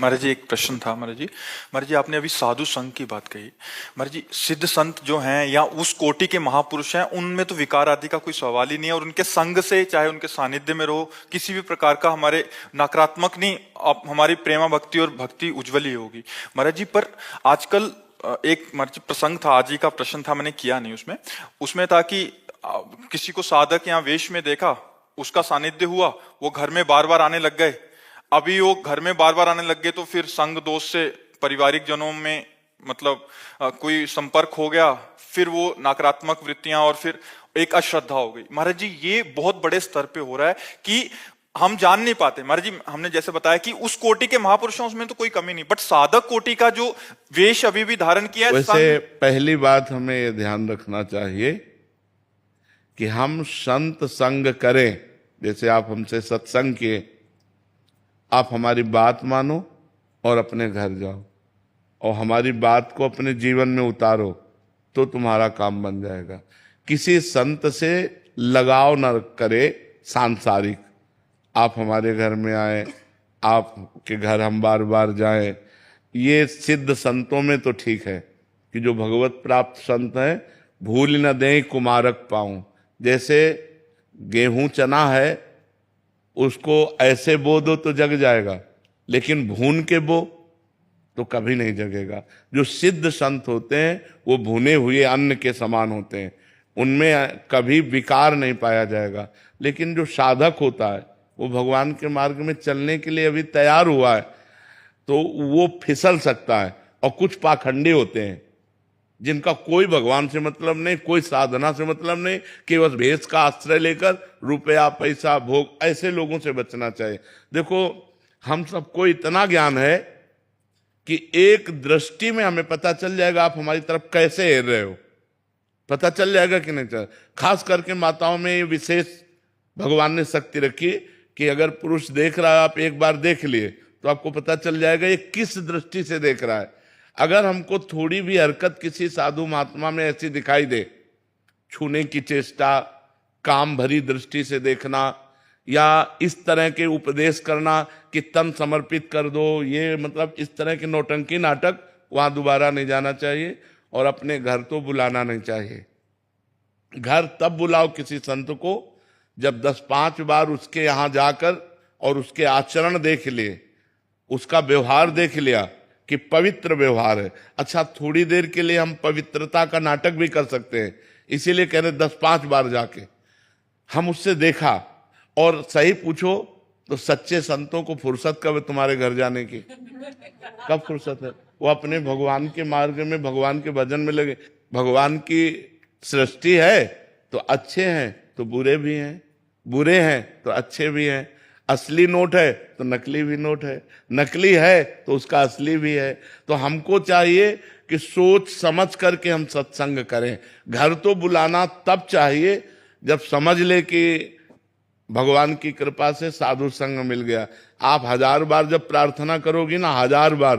महाराज जी एक प्रश्न था महाराज जी आपने अभी साधु संघ की बात कही। महाराज जी सिद्ध संत जो हैं या उस कोटि के महापुरुष हैं उनमें तो विकार आदि का कोई सवाल ही नहीं है, और उनके संग से चाहे उनके सानिध्य में रहो किसी भी प्रकार का हमारे नकारात्मक नहीं, हमारी प्रेमा भक्ति और भक्ति उज्ज्वल ही होगी महाराज जी। पर आजकल एक महाराज जी प्रसंग था, आज ही का प्रश्न था, मैंने किया नहीं उसमें उसमें था कि किसी को साधक या वेश में देखा, उसका सानिध्य हुआ, वो घर में बार बार आने लग गए। अभी वो घर में बार बार आने लग गए तो फिर संग दोष से पारिवारिक जनों में मतलब कोई संपर्क हो गया, फिर वो नकारात्मक वृत्तियां और फिर एक अश्रद्धा हो गई। महाराज जी ये बहुत बड़े स्तर पे हो रहा है कि हम जान नहीं पाते। महाराज जी हमने जैसे बताया कि उस कोटि के महापुरुषों उसमें तो कोई कमी नहीं, बट साधक कोटि का जो वेश अभी भी धारण किया है। वैसे पहली बात हमें ये ध्यान रखना चाहिए कि हम संत संग करें। जैसे आप हमसे सत्संग किए, आप हमारी बात मानो और अपने घर जाओ और हमारी बात को अपने जीवन में उतारो तो तुम्हारा काम बन जाएगा। किसी संत से लगाव न करे सांसारिक। आप हमारे घर में आए, आपके घर हम बार बार जाएं, ये सिद्ध संतों में तो ठीक है कि जो भगवत प्राप्त संत हैं, भूल न दें कुमारक पाऊं। जैसे गेहूं चना है, उसको ऐसे बो दो तो जग जाएगा, लेकिन भून के बो तो कभी नहीं जगेगा। जो सिद्ध संत होते हैं वो भुने हुए अन्न के समान होते हैं, उनमें कभी विकार नहीं पाया जाएगा। लेकिन जो साधक होता है वो भगवान के मार्ग में चलने के लिए अभी तैयार हुआ है तो वो फिसल सकता है। और कुछ पाखंडी होते हैं जिनका कोई भगवान से मतलब नहीं, कोई साधना से मतलब नहीं, केवल भेष का आश्रय लेकर रुपया पैसा भोग, ऐसे लोगों से बचना चाहिए। देखो हम सबको इतना ज्ञान है कि एक दृष्टि में हमें पता चल जाएगा आप हमारी तरफ कैसे हेर रहे हो, पता चल जाएगा कि नहीं चल। खास करके माताओं में ये विशेष भगवान ने शक्ति रखी कि अगर पुरुष देख रहा है, आप एक बार देख लिए तो आपको पता चल जाएगा ये किस दृष्टि से देख रहा है। अगर हमको थोड़ी भी हरकत किसी साधु महात्मा में ऐसी दिखाई दे, छूने की चेष्टा, काम भरी दृष्टि से देखना, या इस तरह के उपदेश करना कि तन समर्पित कर दो, ये मतलब इस तरह के नौटंकी नाटक, वहां दोबारा नहीं जाना चाहिए और अपने घर तो बुलाना नहीं चाहिए। घर तब बुलाओ किसी संत को जब 10-5 बार उसके यहां जाकर और उसके आचरण देख लिए, उसका व्यवहार देख लिया कि पवित्र व्यवहार है। अच्छा थोड़ी देर के लिए हम पवित्रता का नाटक भी कर सकते हैं, इसीलिए कह रहे 10-5 बार जाके हम उससे देखा। और सही पूछो तो सच्चे संतों को फुर्सत कब है तुम्हारे घर जाने की? कब फुर्सत है? वो अपने भगवान के मार्ग में, भगवान के भजन में लगे। भगवान की सृष्टि है तो अच्छे हैं तो बुरे भी हैं, बुरे हैं तो अच्छे भी हैं। असली नोट है तो नकली भी नोट है, नकली है तो उसका असली भी है। तो हमको चाहिए कि सोच समझ करके हम सत्संग करें। घर तो बुलाना तब चाहिए जब समझ ले कि भगवान की कृपा से साधु संग मिल गया। आप 1000 बार जब प्रार्थना करोगी ना, 1000 बार,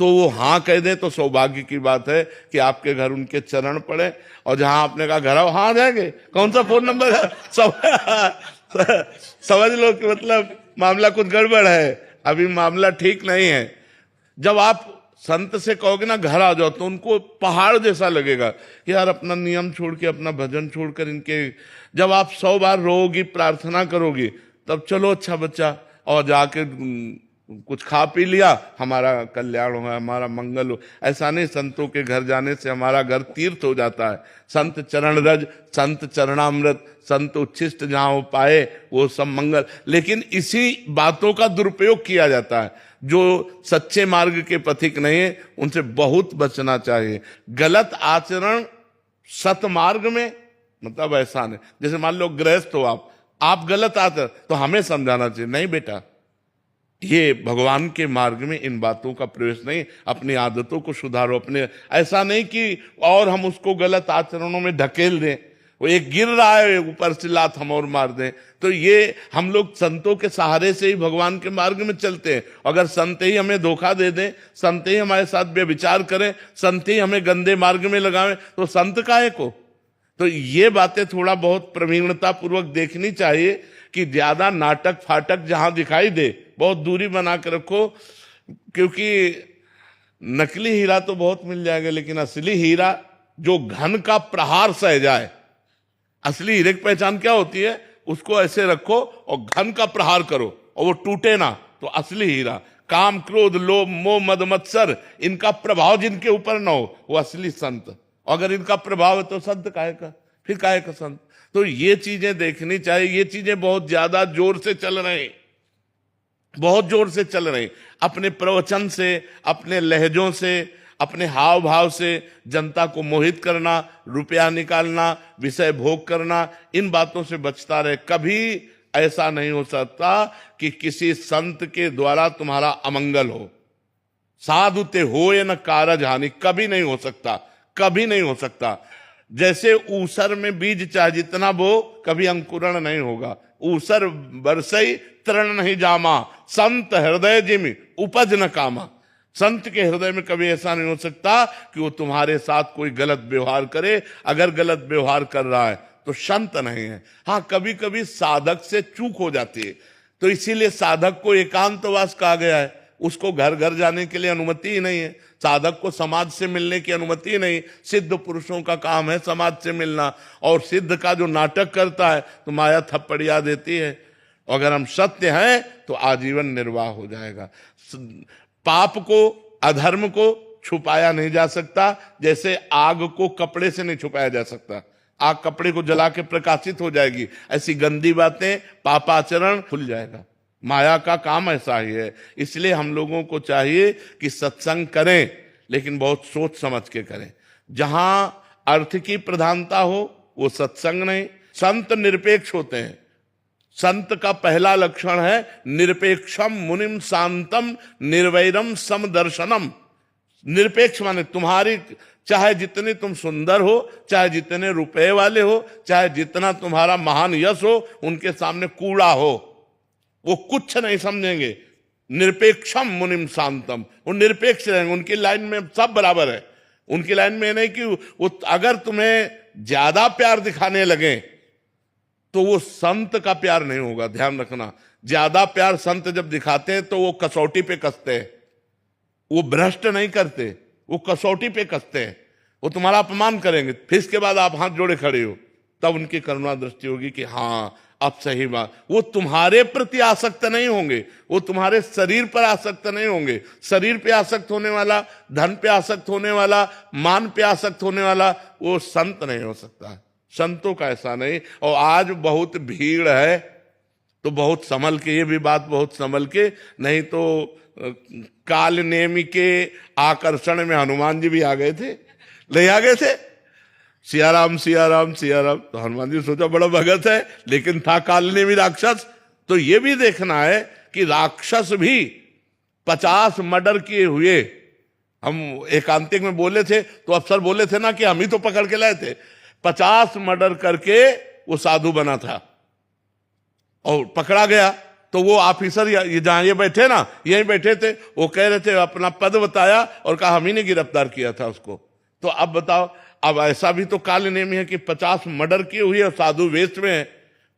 तो वो हाँ कह दे तो सौभाग्य की बात है कि आपके घर उनके चरण पड़े। और जहां आपने कहा घर आओ, हाँ आ जाएंगे, कौन सा फोन नंबर है, समझ लो कि मतलब मामला कुछ गड़बड़ है, अभी मामला ठीक नहीं है। जब आप संत से कहोगे ना घर आ जाओ तो उनको पहाड़ जैसा लगेगा कि यार अपना नियम छोड़ के, अपना भजन छोड़कर इनके। जब आप 100 बार रोगी, प्रार्थना करोगी, तब चलो अच्छा बच्चा, और जाके कुछ खा पी लिया, हमारा कल्याण हो, हमारा मंगल हो। ऐसा नहीं, संतों के घर जाने से हमारा घर तीर्थ हो जाता है। संत चरण रज, संत चरणामृत, संत उच्छिष्ट जहां वो पाए वो सब मंगल। लेकिन इसी बातों का दुरुपयोग किया जाता है। जो सच्चे मार्ग के पथिक नहीं है उनसे बहुत बचना चाहिए। गलत आचरण सतमार्ग में मतलब ऐसा नहीं, जैसे मान लो गृहस्थ हो आप गलत आचरण, तो हमें समझाना चाहिए नहीं बेटा, ये भगवान के मार्ग में इन बातों का प्रवेश नहीं, अपनी आदतों को सुधारो। अपने ऐसा नहीं कि और हम उसको गलत आचरणों में ढकेल दें, वो एक गिर रहा है ऊपर से लात हम और मार दें। तो ये हम लोग संतों के सहारे से ही भगवान के मार्ग में चलते हैं। अगर संत ही हमें धोखा दे दें, संत ही हमारे साथ व्यभिचार करें, संत ही हमें गंदे मार्ग में लगावें, तो संत काहे को? तो ये बातें थोड़ा बहुत प्रवीणता पूर्वक देखनी चाहिए कि ज्यादा नाटक फाटक जहां दिखाई दे बहुत दूरी बना के रखो। क्योंकि नकली हीरा तो बहुत मिल जाएगा, लेकिन असली हीरा जो घन का प्रहार सह जाए, असली हीरे की पहचान क्या होती है? उसको ऐसे रखो और घन का प्रहार करो और वो टूटे ना, तो असली हीरा। काम, क्रोध, लोभ, मोह, मद, मत्सर, इनका प्रभाव जिनके ऊपर ना हो, वो असली संत। अगर इनका प्रभाव है तो संत काहे का, फिर काहे का संत? तो ये चीजें देखनी चाहिए। ये चीजें बहुत ज्यादा जोर से चल रहे हैं, बहुत जोर से चल रहे हैं। अपने प्रवचन से, अपने लहजों से, अपने हाव भाव से जनता को मोहित करना, रुपया निकालना, विषय भोग करना, इन बातों से बचता रहे। कभी ऐसा नहीं हो सकता कि किसी संत के द्वारा तुम्हारा अमंगल हो। साधु ते हो या न कारज हानि, कभी नहीं हो सकता, कभी नहीं हो सकता। जैसे ऊसर में बीज चाहे जितना बो, कभी अंकुरण नहीं होगा। ऊसर बरसई तृण नहीं जामा, संत हृदय जिम उपज न कामा। संत के हृदय में कभी ऐसा नहीं हो सकता कि वो तुम्हारे साथ कोई गलत व्यवहार करे। अगर गलत व्यवहार कर रहा है तो संत नहीं है। हाँ, कभी कभी साधक से चूक हो जाती है, तो इसीलिए साधक को एकांतवास कहा गया है। उसको घर घर जाने के लिए अनुमति ही नहीं है। साधक को समाज से मिलने की अनुमति ही नहीं। सिद्ध पुरुषों का काम है समाज से मिलना, और सिद्ध का जो नाटक करता है तो माया थप्पड़िया देती है। अगर हम सत्य हैं तो आजीवन निर्वाह हो जाएगा। पाप को, अधर्म को छुपाया नहीं जा सकता, जैसे आग को कपड़े से नहीं छुपाया जा सकता। आग कपड़े को जला के प्रकाशित हो जाएगी, ऐसी गंदी बातें, पापाचरण खुल जाएगा। माया का काम ऐसा ही है। इसलिए हम लोगों को चाहिए कि सत्संग करें, लेकिन बहुत सोच समझ के करें। जहां अर्थ की प्रधानता हो वो सत्संग नहीं। संत निरपेक्ष होते हैं। संत का पहला लक्षण है निरपेक्षम मुनिम शांतम निर्वैरम समदर्शनम। निरपेक्ष माने तुम्हारी, चाहे जितने तुम सुंदर हो, चाहे जितने रुपए वाले हो, चाहे जितना तुम्हारा महान यश हो, उनके सामने कूड़ा हो, वो कुछ नहीं समझेंगे। निरपेक्षम मुनिम शांतम, वो निरपेक्ष रहेंगे। उनकी लाइन में सब बराबर है। उनकी लाइन में नहीं कि वो अगर तुम्हें ज्यादा प्यार दिखाने लगे तो वो संत का प्यार नहीं होगा। ध्यान रखना, ज्यादा प्यार संत जब दिखाते हैं तो वो कसौटी पे कसते हैं। वो भ्रष्ट नहीं करते, वो कसौटी पे कसते हैं। वो तुम्हारा अपमान करेंगे, फिर इसके बाद आप हाथ जोड़े खड़े हो, तब उनकी करुणा दृष्टि होगी कि हाँ अब सही बात। वो तुम्हारे प्रति आसक्त नहीं होंगे, वो तुम्हारे शरीर पर आसक्त नहीं होंगे। शरीर पे आसक्त होने वाला, धन पे आसक्त होने वाला, मान पे आसक्त होने वाला, वो संत नहीं हो सकता। संतों का ऐसा नहीं। और आज बहुत भीड़ है तो बहुत संभल के, ये भी बात बहुत संभल के, नहीं तो काल नेमी के आकर्षण में हनुमान जी भी आ गए थे, ले आ गए थे। सियाराम सियाराम सियाराम, तो हनुमान जी सोचा बड़ा भगत है, लेकिन था काल नेमी राक्षस। तो ये भी देखना है कि राक्षस भी 50 मर्डर किए हुए, हम एकांतिक में बोले थे तो अफसर बोले थे ना कि हम ही तो पकड़ के लाए थे। 50 मर्डर करके वो साधु बना था और पकड़ा गया। तो वो ऑफिसर जहां ये बैठे ना, यहीं बैठे थे, वो कह रहे थे, अपना पद बताया और कहा हम ही ने गिरफ्तार किया था उसको। तो अब बताओ, अब ऐसा भी तो काल नेम है कि 50 मर्डर किए हुए और साधु वेश में है।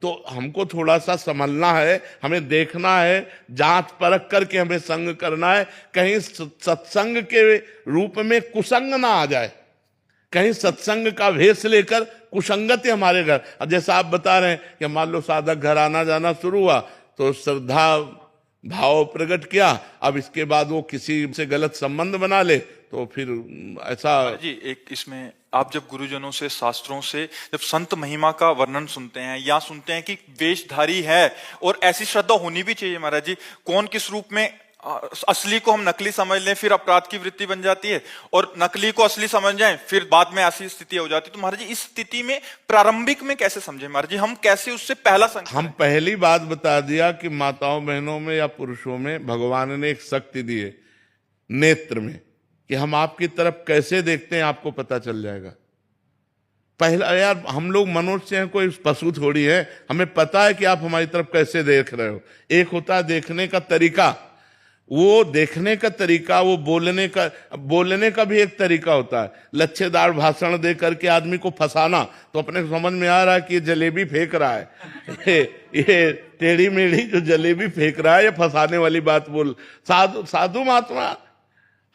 तो हमको थोड़ा सा संभलना है, हमें देखना है, जांच परख करके हमें संग करना है। कहीं सत्संग के रूप में कुसंग ना आ जाए, कहीं सत्संग का भेष लेकर कुसंगति हमारे घर। अब जैसा आप बता रहे हैं कि मान लो साधक घर आना जाना शुरू हुआ तो श्रद्धा भाव प्रकट किया, अब इसके बाद वो किसी से गलत संबंध बना ले तो फिर ऐसा जी। एक इसमें आप जब गुरुजनों से, शास्त्रों से जब संत महिमा का वर्णन सुनते हैं या सुनते हैं कि वेशधारी है, और ऐसी श्रद्धा होनी भी चाहिए महाराज जी, कौन किस रूप में, असली को हम नकली समझ लें फिर अपराध की वृत्ति बन जाती है, और नकली को असली समझ जाएं फिर बाद में ऐसी स्थिति हो जाती है। तो महाराज जी इस स्थिति में प्रारंभिक में कैसे समझे महाराज जी, हम कैसे उससे पहला संकेत? हम पहली बात बता दिया कि माताओं बहनों में या पुरुषों में भगवान ने एक शक्ति दी है नेत्र में, कि हम आपकी तरफ कैसे देखते हैं आपको पता चल जाएगा। पहला, यार हम लोग मनुष्य हैं, कोई पशु थोड़ी है, हमें पता है कि आप हमारी तरफ कैसे देख रहे हो। एक होता है देखने का तरीका, वो देखने का तरीका, वो बोलने का भी एक तरीका होता है। लच्छेदार भाषण दे करके आदमी को फंसाना, तो अपने को समझ में आ रहा है कि ये जलेबी फेंक रहा है ये टेढ़ी मेढ़ी जो जलेबी फेंक रहा है, ये फंसाने वाली बात बोल। साधु महात्मा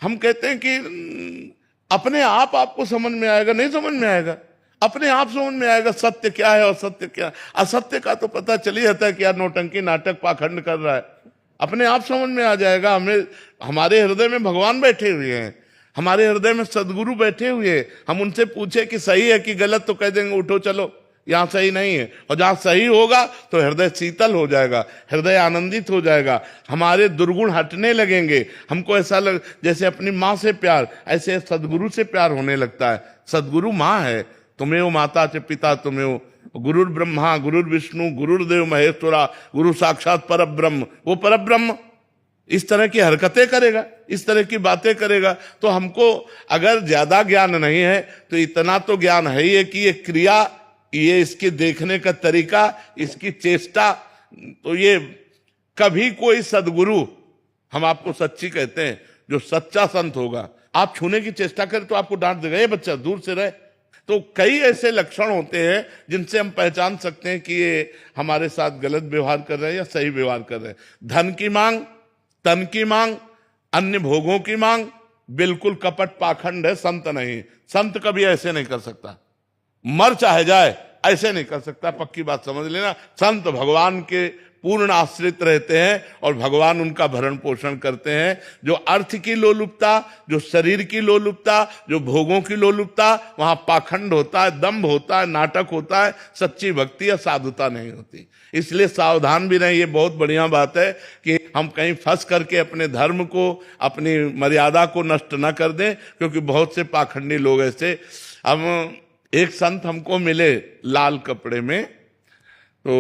हम कहते हैं कि अपने आप आपको समझ में आएगा, नहीं समझ में आएगा, अपने आप समझ में आएगा सत्य क्या है और सत्य क्या है। असत्य का तो पता चल ही जाता है कि यार नौटंकी नाटक पाखंड कर रहा है, अपने आप समझ में आ जाएगा। हमारे हृदय में भगवान बैठे हुए हैं, हमारे हृदय में सदगुरु बैठे हुए हैं। हम उनसे पूछे कि सही है कि गलत, तो कह देंगे उठो चलो यहाँ सही नहीं है। और जहां सही होगा तो हृदय शीतल हो जाएगा, हृदय आनंदित हो जाएगा, हमारे दुर्गुण हटने लगेंगे। हमको ऐसा जैसे अपनी माँ से प्यार, ऐसे सदगुरु से प्यार होने लगता है। सदगुरु माँ है, तुम्हें माता च पिता तुम्हें, गुरुर ब्रह्मा गुरुर विष्णु गुरुर्देव महेश्वरा, गुरु साक्षात पर ब्रह्म। वो पर ब्रह्म इस तरह की हरकतें करेगा, इस तरह की बातें करेगा। तो हमको अगर ज्यादा ज्ञान नहीं है तो इतना तो ज्ञान है ही है कि ये क्रिया, ये इसके देखने का तरीका, इसकी चेष्टा, तो ये कभी कोई सदगुरु, हम आपको सच्ची कहते हैं, जो सच्चा संत होगा, आप छूने की चेष्टा करें तो आपको डांट देगा, ये बच्चा दूर से रहे। तो कई ऐसे लक्षण होते हैं जिनसे हम पहचान सकते हैं कि ये हमारे साथ गलत व्यवहार कर रहे हैं या सही व्यवहार कर रहे हैं। धन की मांग, तन की मांग, अन्य भोगों की मांग, बिल्कुल कपट पाखंड है, संत नहीं। संत कभी ऐसे नहीं कर सकता, मर चाहे जाए ऐसे नहीं कर सकता, पक्की बात समझ लेना। संत भगवान के पूर्ण आश्रित रहते हैं और भगवान उनका भरण पोषण करते हैं। जो अर्थ की लोलुपता, जो शरीर की लोलुपता, जो भोगों की लोलुपता, वहां पाखंड होता है, दंभ होता है, नाटक होता है, सच्ची भक्ति या साधुता नहीं होती। इसलिए सावधान भी रहें। ये बहुत बढ़िया बात है कि हम कहीं फंस करके अपने धर्म को, अपनी मर्यादा को नष्ट न कर दें, क्योंकि बहुत से पाखंडी लोग ऐसे। हम एक संत हमको मिले लाल कपड़े में, तो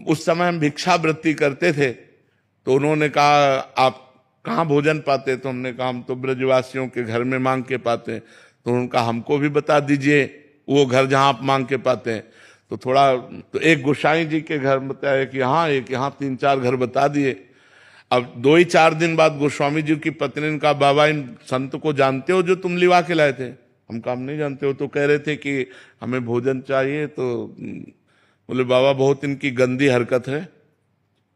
उस समय हम भिक्षावृत्ति करते थे। तो उन्होंने कहा आप कहाँ भोजन पाते? तो हमने कहा हम तो ब्रजवासियों के घर में मांग के पाते हैं। तो उनका हमको भी बता दीजिए वो घर जहाँ आप मांग के पाते हैं। तो एक गोसाई जी के घर बताया कि हाँ, एक यहाँ 3-4 घर बता दिए। अब 2-4 दिन बाद गोस्वामी जी की पत्नी ने कहा बाबा इन संत को जानते हो जो तुम लिवा के लाए थे? हम काम नहीं जानते हो। तो कह रहे थे कि हमें भोजन चाहिए। तो बोले बाबा बहुत इनकी गंदी हरकत है,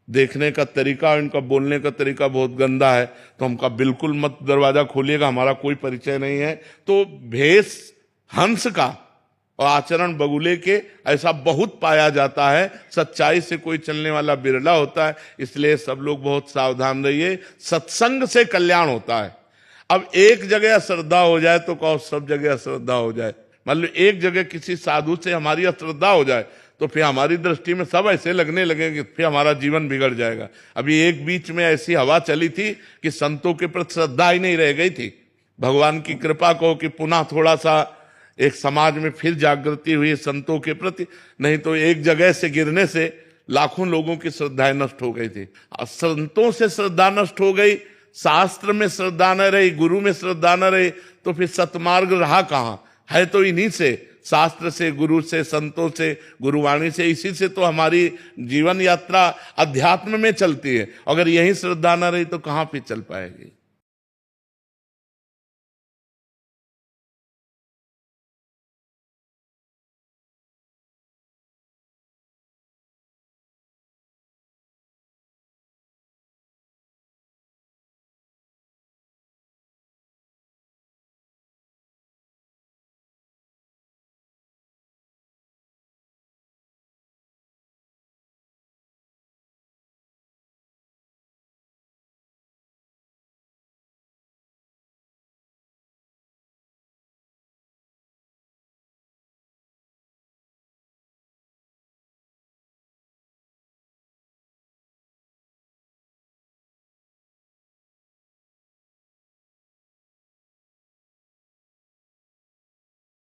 देखने का तरीका, इनका बोलने का तरीका बहुत गंदा है। तो हम कहा बिल्कुल मत दरवाजा खोलिएगा, हमारा कोई परिचय नहीं है। तो भेष हंस का और आचरण बगुले के ऐसा बहुत पाया जाता है। सच्चाई से कोई चलने वाला बिरला होता है। इसलिए सब लोग बहुत सावधान रहिए। सत्संग से कल्याण होता है। अब एक जगह अश्रद्धा हो जाए तो कहो सब जगह अश्रद्धा हो जाए। मतलब एक जगह किसी साधु से हमारी अश्रद्धा हो जाए तो फिर हमारी दृष्टि में सब ऐसे लगने लगेंगे, फिर हमारा जीवन बिगड़ जाएगा। अभी एक बीच में ऐसी हवा चली थी कि संतों के प्रति श्रद्धा ही नहीं रह गई थी। भगवान की कृपा कहो कि पुनः थोड़ा सा एक समाज में फिर जागृति हुई संतों के प्रति। नहीं तो एक जगह से गिरने से लाखों लोगों की श्रद्धाएं नष्ट हो गई थी। संतों से श्रद्धा नष्ट हो गई, शास्त्र में श्रद्धा न रही, गुरु में श्रद्धा न रही, तो फिर सतमार्ग रहा कहाँ? है तो इन्हीं से, शास्त्र से, गुरु से, संतों से, गुरुवाणी से। इसी से तो हमारी जीवन यात्रा अध्यात्म में चलती है। अगर यही श्रद्धा न रही तो कहाँ पे चल पाएगी?